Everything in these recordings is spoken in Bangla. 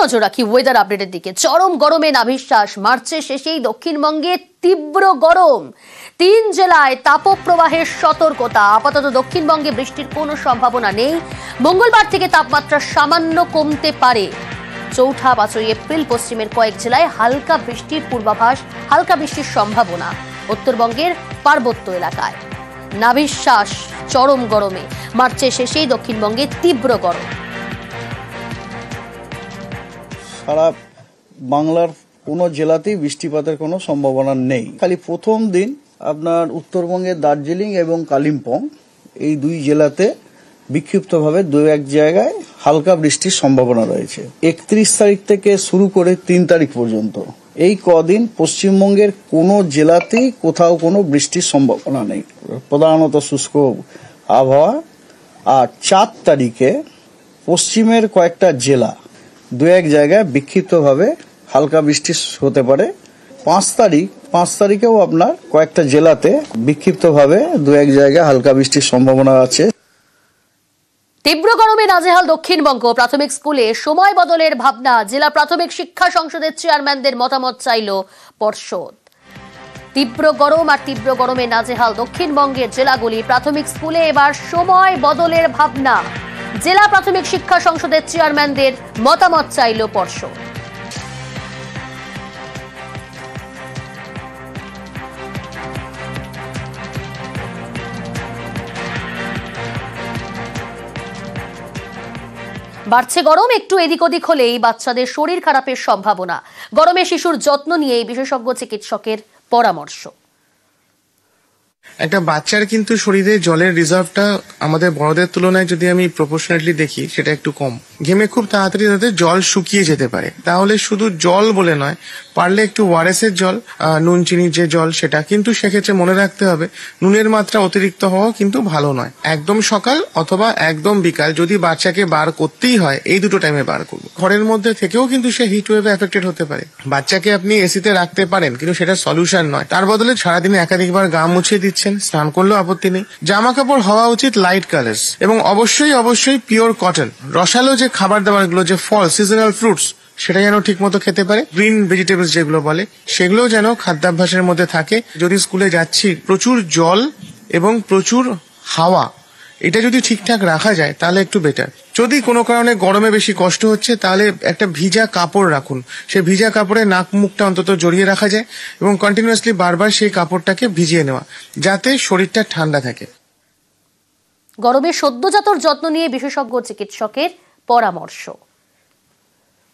নজর রাখি ওয়েদার আপডেটের দিকে। চরম গরমে নাভিশ্বাস, মার্চের শেষেই দক্ষিণবঙ্গে তীব্র গরম, 3 জেলায় তাপপ্রবাহের সতর্কতা। আপাতত দক্ষিণবঙ্গে বৃষ্টির কোনো সম্ভাবনা নেই। মঙ্গলবার থেকে তাপমাত্রা সামান্য কমতে পারে। 4-5 এপ্রিল পশ্চিমের কয়েক জেলায় হালকা বৃষ্টির পূর্বাভাস, হালকা বৃষ্টির সম্ভাবনা উত্তরবঙ্গের পার্বত্য এলাকায়। নাভিশ্বাস, চরম গরমে মার্চের শেষেই দক্ষিণবঙ্গে তীব্র গরম। সারা বাংলার কোনো জেলাতেই বৃষ্টিপাতের কোনো সম্ভাবনা নেই। খালি প্রথম দিন আপনার উত্তরবঙ্গের দার্জিলিং এবং কালিম্পং এই 2 জেলাতে বিক্ষিপ্তভাবে 2-1 জায়গায় হালকা বৃষ্টির সম্ভাবনা রয়েছে। 31 তারিখ থেকে শুরু করে 3 তারিখ পর্যন্ত এই কদিন পশ্চিমবঙ্গের কোনো জেলাতেই কোথাও কোনো বৃষ্টির সম্ভাবনা নেই, প্রধানত শুষ্ক আবহাওয়া। আর 4 তারিখে পশ্চিমের কয়েকটা জেলা 2-1 জায়গায় বিক্ষিপ্তভাবে হালকা বৃষ্টি হতে পারে। 5 তারিখেও আপনার কয়েকটা জেলাতে বিক্ষিপ্তভাবে 2-1 জায়গায় হালকা বৃষ্টির সম্ভাবনা আছে। তীব্র গরমে নাজেহাল দক্ষিণবঙ্গ। প্রাথমিক স্কুলে সময় বদলের ভাবনা, জেলা প্রাথমিক শিক্ষা সংসদের চেয়ারম্যানদের মতামত চাইল পর্ষদ। তীব্র গরম আর তীব্র গরমে নাজেহাল দক্ষিণবঙ্গের জেলাগুলি। প্রাথমিক স্কুলে এবার সময় বদলের ভাবনা, জেলা প্রাথমিক শিক্ষা সংসদের চেয়ারম্যানদের মতামত চাইল পর্ষদ। বাড়ছে গরম, একটু এদিক ওদিক হলেই বাচ্চাদের শরীর খারাপের সম্ভাবনা। গরমে শিশুর যত্ন নিয়ে বিশেষজ্ঞ চিকিৎসকের পরামর্শ। একটা বাচ্চার কিন্তু শরীরে জলের রিজার্ভটা আমাদের বড়দের তুলনায় যদি আমি প্রপোর্শনেটলি দেখি সেটা একটু কম। ঘেমে খুব তাড়াতাড়ি তাদের জল শুকিয়ে যেতে পারে। তাহলে শুধু জল বলে নয়, পারলে একটু ওআরএস এর জল, নুন চিনির যে জল সেটা, কিন্তু সেক্ষেত্রে মনে রাখতে হবে নুনের মাত্রা অতিরিক্ত হওয়া কিন্তু ভালো নয়। একদম সকাল অথবা একদম বিকাল যদি বাচ্চাকে বার করতেই হয়, এই দুটো টাইমে বার করবো। ঘরের মধ্যে থেকেও কিন্তু সে হিট ওয়েভে এফেক্টেড হতে পারে। বাচ্চাকে আপনি এসিতে রাখতে পারেন, কিন্তু সেটা সলিউশন নয়। তার বদলে সারাদিনে একাধিকবার গা মুছিয়ে দিচ্ছেন, স্নান করলেও আপত্তি নেই। জামা কাপড় হওয়া উচিত লাইট কালার্স এবং অবশ্যই পিওর কটন। রসালো যে খাবার দাবার গুলো, যে ফল সিজনাল ফ্রুটস, সেটা যেন ঠিক মতো খেতে পারে। গ্রিন ভেজিটেবলস যেগুলো বলে, সেগুলো যেন খাদ্যাভ্যাসের মধ্যে থাকে। যদি স্কুলে যাচ্ছি, প্রচুর জল এবং প্রচুর হাওয়া, এটা যদি ঠিকঠাক রাখা যায় তাহলে একটু বেটার। যদি কোনো কারণে গরমে বেশি কষ্ট হচ্ছে, তাহলে একটা ভিজা কাপড় রাখুন। সেই ভিজা কাপড়ে নাক মুখটা অন্তত জড়িয়ে রাখা যায় এবং কন্টিনিউয়াসলি বারবার সেই কাপড়টাকে ভিজিয়ে নেওয়া, যাতে শরীরটা ঠান্ডা থাকে। গরমে সদ্যজাতর যত্ন নিয়ে বিশেষজ্ঞ চিকিৎসকের পরামর্শ।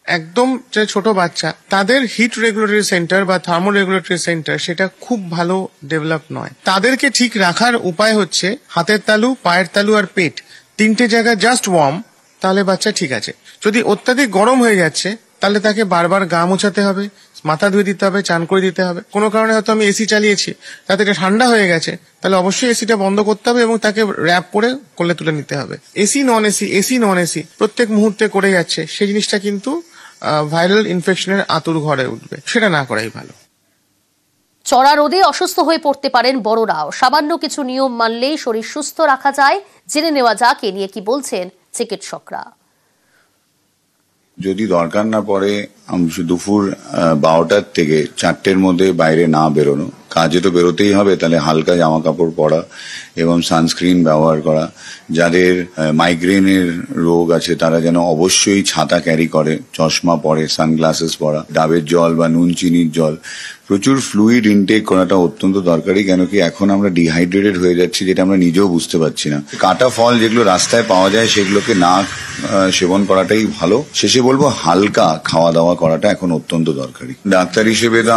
একদম যে ছোট বাচ্চা, তাদের হিট রেগুলেটরি সেন্টার বা থার্মো রেগুলেটরি সেন্টার সেটা খুব ভালো ডেভেলপ নয়। তাদেরকে ঠিক রাখার উপায় হচ্ছে হাতের তালু, পায়ের তালু আর পেট, 3টে জায়গা জাস্ট ওয়ার্ম, তাহলে বাচ্চা ঠিক আছে। যদি অত্যাধিক গরম হয়ে যাচ্ছে, তাহলে তাকে বারবার গা মোছাতে হবে, মাথা ধুয়ে দিতে হবে, চান করে দিতে হবে। কোনো কারণে হয়তো আমি এসি চালিয়েছি, তাতে এটা ঠান্ডা হয়ে গেছে, তাহলে অবশ্যই এসিটা বন্ধ করতে হবে এবং তাকে র্যাপ করে কোলে তুলে নিতে হবে। এসি নন এসি প্রত্যেক মুহূর্তে করে যাচ্ছে, সেই জিনিসটা কিন্তু ভাইরাল ইনফেকশনের আতুর ঘরে উঠবে। সেটা না করাই ভালো। চড়া রোদে অসুস্থ হয়ে পড়তে পারেন বড়রাও। সামান্য কিছু নিয়ম মানলেই শরীর সুস্থ রাখা যায়। জেনে নেওয়া যাক এ নিয়ে কি বলছেন চিকিৎসকরা। যদি দরকার না পড়ে দুপুর 12টার থেকে 4টের মধ্যে বাইরে না বেরোনো। কাজে তো বেরোতেই হবে, তাহলে হালকা জামা কাপড় পরা এবং সানস্ক্রিন ব্যবহার করা। যাদের মাইগ্রেনের রোগ আছে তারা যেন অবশ্যই ছাতা ক্যারি করে, চশমা পরে, সানগ্লাসেস পরা, ডাবের জল বা নুন চিনির জল। প্রচুর ফ্লুইড ইনটেক করাটা অত্যন্ত দরকারি, কেন কি এখন আমরা ডিহাইড্রেটেড হয়ে যাচ্ছি, যেটা আমরা নিজেও বুঝতে পারছি না। কাটা ফল যেগুলো রাস্তায় পাওয়া যায় সেগুলোকে না সেবন করাটাই ভালো। শেষে বলবো হালকা খাওয়া দাওয়া করাটা এখন অত্যন্ত দরকারি। ডাক্তার হিসেবে তো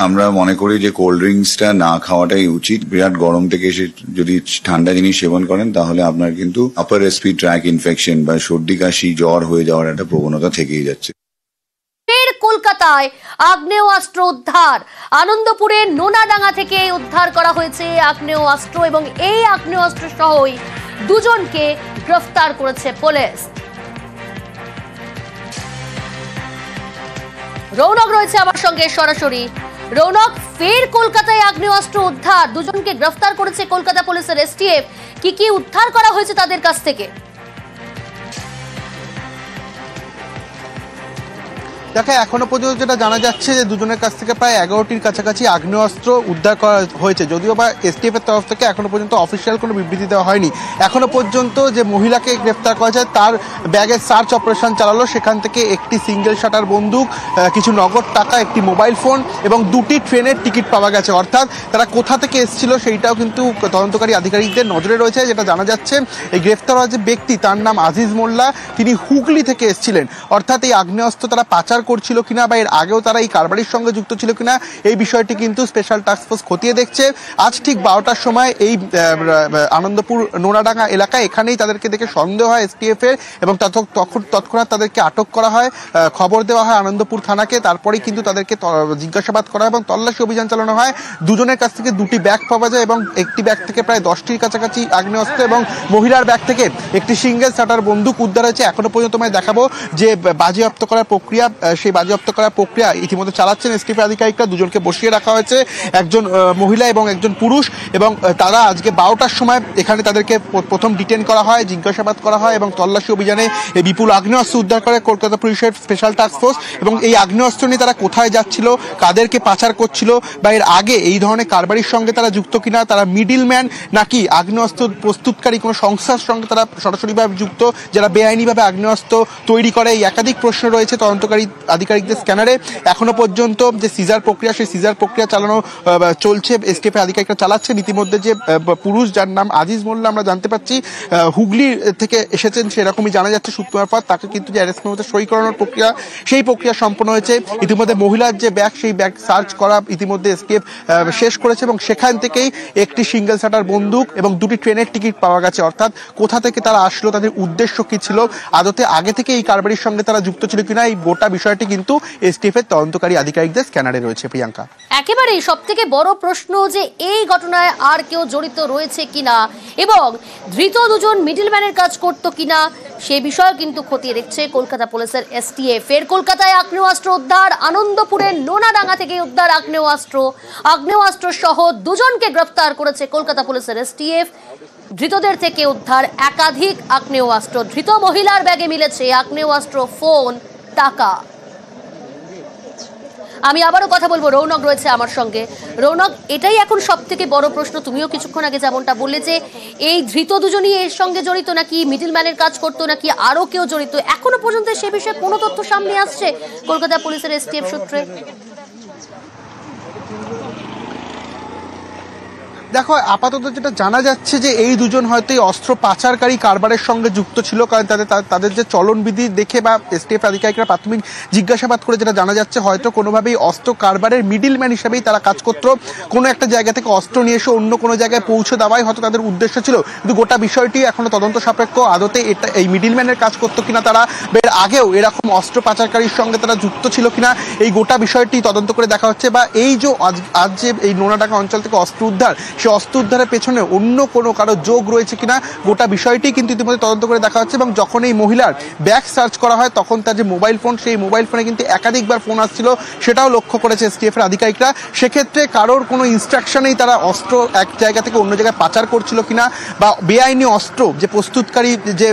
আমরা মনে করি যে কোল্ড ড্রিঙ্কসটা না খাওয়াটাই উচিত। বিরাট গরম থেকে এসে যদি ঠান্ডা জিনিস সেবন করেন তাহলে আপনার কিন্তু আপার রেসপিরেটরি ট্র্যাক্ট ইনফেকশন বা সর্দি কাশি জ্বর হয়ে যাওয়ার একটা প্রবণতা থেকেই যাচ্ছে। কলকাতায় আগ্নেয়াস্ত্র উদ্ধার। আনন্দপুরের নোনাডাঙ্গা থেকে উদ্ধার করা হয়েছে আগ্নেয়াস্ত্র এবং এই আগ্নেয়াস্ত্র সহই 2 জনকে গ্রেফতার করেছে পুলিশ। রৌনক রয়েছে আমার সঙ্গে সরাসরি। রৌনক, ফের কলকাতায় আগ্নেয়াস্ত্র উদ্ধার, 2 জনকে গ্রেফতার করেছে কলকাতা পুলিশের এসটিএফ। কি উদ্ধার করা হয়েছে তাদের কাছ থেকে? দেখো এখনো পর্যন্ত যেটা জানা যাচ্ছে যে দুজনের কাছ থেকে প্রায় 11টির কাছাকাছি আগ্নেয়াস্ত্র উদ্ধার করা হয়েছে, যদিও বা এসটিএফ এর তরফ থেকে এখনো পর্যন্ত অফিসিয়াল কোনো বিবৃতি দেওয়া হয়নি। এখনো পর্যন্ত যে মহিলাকে গ্রেফতার করা যায় তার ব্যাগে সার্চ অপারেশন চালালো, সেখান থেকে একটি সিঙ্গেল শাটার বন্দুক, কিছু নগদ টাকা, একটি মোবাইল ফোন এবং 2টি ট্রেনের টিকিট পাওয়া গেছে। অর্থাৎ তারা কোথা থেকে এসেছিল সেইটাও কিন্তু তদন্তকারী আধিকারিকদের নজরে রয়েছে। যেটা জানা যাচ্ছে এই গ্রেফতার হওয়া যে ব্যক্তি তার নাম আজিজ মোল্লা, তিনি হুগলি থেকে এসেছিলেন। অর্থাৎ এই আগ্নেয়াস্ত্র তারা পাচার করছিল কিনা বা এর আগেও তারা এই কারবারির সঙ্গে যুক্ত ছিল কিনা এই বিষয়টি কিন্তু স্পেশাল টাস্কফোর্স খতিয়ে দেখছে। আজ ঠিক 12টার সময় এই আনন্দপুর নোনাডাঙ্গা এলাকায় এখানেই তাদেরকে দেখে সন্দেহ হয় এসটিএফ এর এবং তৎক্ষণাৎ তাদেরকে আটক করা হয়, খবর দেওয়া হয় আনন্দপুর থানাকে। তারপরেই কিন্তু তাদেরকে জিজ্ঞাসাবাদ করা হয় এবং তল্লাশি অভিযান চালানো হয়। দুজনের কাছ থেকে 2টি ব্যাগ পাওয়া যায় এবং একটি ব্যাগ থেকে প্রায় 10টির কাছাকাছি আগ্নেয়াস্ত্র এবং মহিলার ব্যাগ থেকে একটি সিঙ্গেল শাটার বন্দুক উদ্ধার হয়েছে। এখনো পর্যন্ত আমি দেখাবো যে বাজেয়াপ্ত করার প্রক্রিয়া, সেই বাজেয়াপ্ত করার প্রক্রিয়া ইতিমধ্যে চালাচ্ছেন এসটিএফ আধিকারিকরা। দুজনকে বসিয়ে রাখা হয়েছে, একজন মহিলা এবং একজন পুরুষ, এবং তারা আজকে 12টার সময় এখানে তাদেরকে প্রথম ডিটেন করা হয়, জিজ্ঞাসাবাদ করা হয় এবং তল্লাশি অভিযানে এই বিপুল আগ্নেয়াস্ত্র উদ্ধার করে কলকাতা পুলিশের স্পেশাল টাস্কফোর্স। এবং এই আগ্নেয়াস্ত্র নিয়ে তারা কোথায় যাচ্ছিল, কাদেরকে পাচার করছিল বা এর আগে এই ধরনের কারবারির সঙ্গে তারা যুক্ত কিনা, তারা মিডিল ম্যান নাকি আগ্নেয়াস্ত্র প্রস্তুতকারী কোনো সংস্থার সঙ্গে তারা সরাসরিভাবে যুক্ত, যারা বেআইনিভাবে আগ্নেয়াস্ত্র তৈরি করে, এই একাধিক প্রশ্ন রয়েছে তদন্তকারী আধিকারিকদের স্ক্যানারে। এখনো পর্যন্ত যে সিজার প্রক্রিয়া, সেই সিজার প্রক্রিয়া চালানো চলছে, এসটিএফ আধিকারিকরা চালাচ্ছেন। ইতিমধ্যে যে পুরুষ যার নাম আজিজ মোল্লা আমরা জানতে পারছি হুগলি থেকে এসেছেন সেরকমই জানা যাচ্ছে সূত্র মারফত, তাকে কিন্তু যে অ্যারেস্ট মেমোতে সই করানোর প্রক্রিয়া সেই প্রক্রিয়া সম্পন্ন হয়েছে। ইতিমধ্যে মহিলার যে ব্যাগ, সেই ব্যাগ সার্চ করা ইতিমধ্যে এসটিএফ শেষ করেছে এবং সেখান থেকেই একটি সিঙ্গেল শাটার বন্দুক এবং 2টি ট্রেনের টিকিট পাওয়া গেছে। অর্থাৎ কোথা থেকে তারা আসলো, তাদের উদ্দেশ্য কি ছিল, আদতে আগে থেকে এই কারবারির সঙ্গে তারা যুক্ত ছিল কিনা, এই গোটা বিষয়টি কিন্তু এসটিএফ এর তদন্তকারী আধিকারিকদের স্ক্যানারে রয়েছে। প্রিয়াঙ্কা, একেবারেই সবথেকে বড় প্রশ্ন যে এই ঘটনায় আর কেউ জড়িত রয়েছে কিনা এবং ধৃত দুজন মিডলম্যানের কাজ করতো কিনা সে বিষয় কিন্তু খতিয়ে দেখছে কলকাতা পুলিশের এসটিএফ। এর কলকাতায় আগ্নেয়াস্ত্র উদ্ধার, আনন্দপুরের নোনাডাঙ্গা থেকে উদ্ধার আগ্নেয়াস্ত্র সহ দুজনকে গ্রেফতার করেছে কলকাতা পুলিশের এসটিএফ। ধৃতদের থেকে উদ্ধার একাধিক আগ্নেয়াস্ত্র, ধৃত মহিলার ব্যাগে মিলেছে আগ্নেয়াস্ত্র, ফোন, টাকা। আমি আবারও কথা বলবো, রৌনক রয়েছে আমার সঙ্গে। রৌনক, এটাই এখন সব থেকে বড় প্রশ্ন, তুমিও কিছুক্ষণ আগে যেমনটা বললে যে এই ধৃত দুজনই এর সঙ্গে জড়িত নাকি মিডলম্যানের কাজ করতো নাকি আরো কেউ জড়িত, এখনো পর্যন্ত সে বিষয়ে কোনো তথ্য সামনে আসছে কলকাতা পুলিশের এসটিএফ সূত্রে? দেখো আপাতত যেটা জানা যাচ্ছে যে এই দুজন হয়তো এই অস্ত্র পাচারকারী কারবারের সঙ্গে যুক্ত ছিল, কারণ তাদের যে চলনবিধি দেখে বা এসটিএফ আধিকারিকরা প্রাথমিক জিজ্ঞাসাবাদ করে যেটা জানা যাচ্ছে হয়তো কোনোভাবেই অস্ত্র কারবারের মিডিলম্যান হিসেবেই তারা কাজ করতো। কোনো একটা জায়গা থেকে অস্ত্র নিয়ে এসে অন্য কোনো জায়গায় পৌঁছে দেওয়াই হয়তো তাদের উদ্দেশ্য ছিল, কিন্তু গোটা বিষয়টি এখনো তদন্ত সাপেক্ষ। আদতে এটা এই মিডিলম্যানের কাজ করতো কিনা তারা, এর আগেও এরকম অস্ত্র পাচারকারীর সঙ্গে তারা যুক্ত ছিল কিনা, এই গোটা বিষয়টি তদন্ত করে দেখা হচ্ছে। বা এই যে আজ যে এই নোনাডাঙ্গা অঞ্চল থেকে অস্ত্র উদ্ধার, সে অস্ত্র উদ্ধারের পেছনে অন্য কোনো কারো যোগ রয়েছে কিনা গোটা বিষয়টি কিন্তু ইতিমধ্যে তদন্ত করে দেখা হচ্ছে। এবং যখন এই মহিলার ব্যাগ সার্চ করা হয় তখন তার যে মোবাইল ফোন, সেই মোবাইল ফোনে কিন্তু একাধিকবার ফোন আসছিল, সেটাও লক্ষ্য করেছে এসটিএফ এর আধিকারিকরা। সেক্ষেত্রে কারোর কোনো ইনস্ট্রাকশনেই তারা অস্ত্র এক জায়গা থেকে অন্য জায়গায় পাচার করছিল কিনা বা বেআইনি অস্ত্র যে প্রস্তুতকারী যে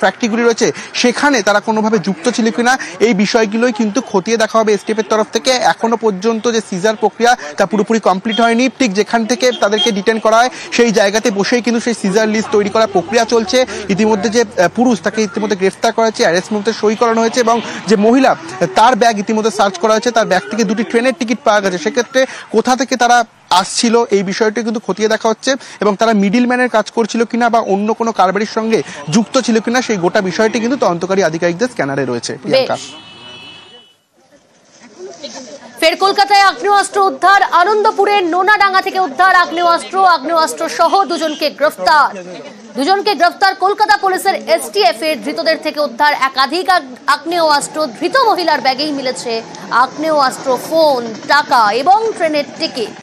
ফ্যাক্টরিগুলি রয়েছে সেখানে তারা কোনোভাবে যুক্ত ছিল কিনা, এই বিষয়গুলোই কিন্তু খতিয়ে দেখা হবে এসটিএফ এর তরফ থেকে। এখনো পর্যন্ত যে সিজার প্রক্রিয়া তা পুরোপুরি কমপ্লিট হয়নি, ঠিক যেখান থেকে তাদেরকে ডিটেন করা হয় সেই জায়গাতে বসেই কিন্তু সেই সিজার লিস্ট তৈরি করার প্রক্রিয়া চলছে। ইতিমধ্যে যে পুরুষ তাকে ইতিমধ্যে গ্রেফতার করা হয়েছে, অ্যারেস্ট মেমোতে সই করানো হয়েছে এবং যে মহিলা তার ব্যাগ ইতিমধ্যে সার্চ করা হয়েছে, তার ব্যাগ থেকে 2টি ট্রেনের টিকিট পাওয়া গেছে। সেক্ষেত্রে কোথা থেকে তারা আসছিল এই বিষয়টি কিন্তু খতিয়ে দেখা হচ্ছে এবং তারা মিডিলম্যানের কাজ করছিল কিনা বা অন্য কোনো কারবারির সঙ্গে যুক্ত ছিল কিনা সেই গোটা বিষয়টি কিন্তু তদন্তকারী আধিকারিকদের স্ক্যানারে রয়েছে। ফের কলকাতায় আগ্নেয়াস্ত্র উদ্ধার, আনন্দপুরের নোনাডাঙ্গা থেকে উদ্ধার আগ্নেয়াস্ত্র সহ দুজনকে গ্রেফতার কলকাতা পুলিশের এসটিএফ এর। ধৃতদের থেকে উদ্ধার একাধিক আগ্নেয়াস্ত্র, ধৃত মহিলার ব্যাগেই মিলেছে আগ্নেয়াস্ত্র, ফোন, টাকা এবং ট্রেনের টিকিট।